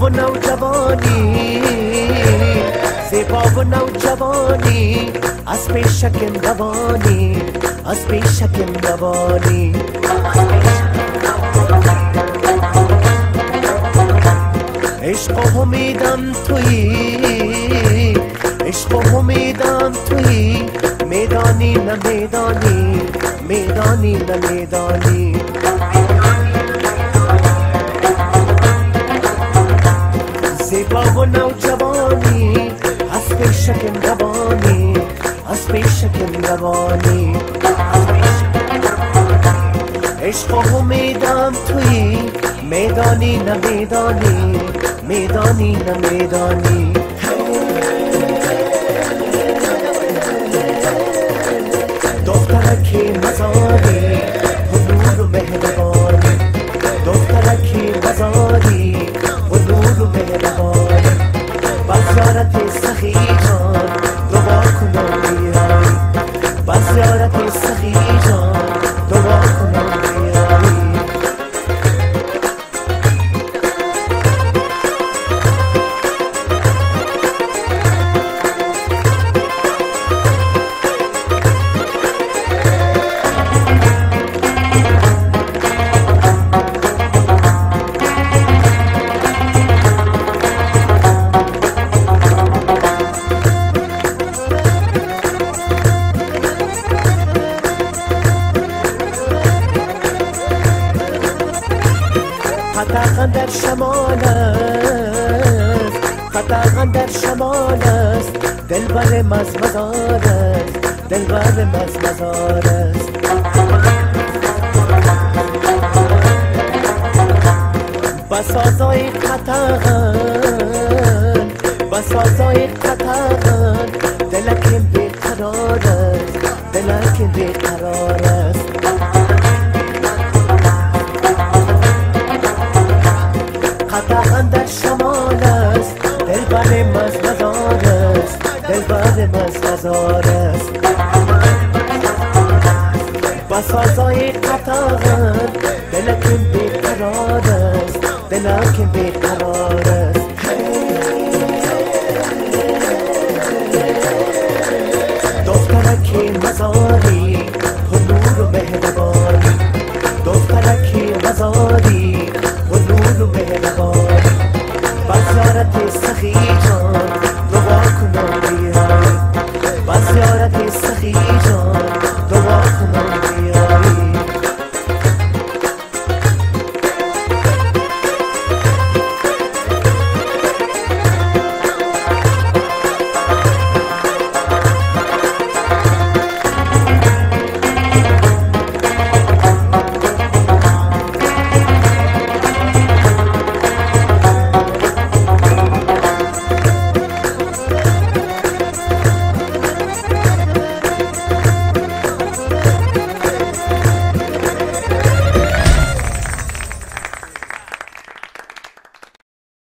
و نوجوانی، زیبا و نوجوانی، از پیشکم روانی، از پیشکم روانی. عشق و امیدم تویی، عشق و امیدم تویی، میدانی نه میدانی، میدانی نه میدانی. زیبا و نوجوانی، از پیشکم روانی، از پیشکم روانی. عشق و امیدم تویی، میدانی نه میدانی، میدانی نه میدانی. دخترکی مزاری و نور و مهربانی، دخترکی مزاری و نور و مهربانی. بزیارت سخی جان دعا کنم بیایی، بزیارت سخی جان دعا کنم بیایی. قطعا در شمال است، قطعا در شمال است، دلبر مزمزار است، دلبر مزمزار است. بسازای قطعا، بسازای قطعا، دلکم بیقرار است، دلکم بیقرار است. قطعا در شمال است، دلبر مزمزار است، دلبر مزمزار است. بسازای قطعا، دلکم بیقرار است، دلکم بیقرار است. دخترکی مزاری و نور و مهربانی، دخترکی مزاری و نور و مهربانی. بزیارت سخی جان دعا کنم بیایی، بزیارت سخی جان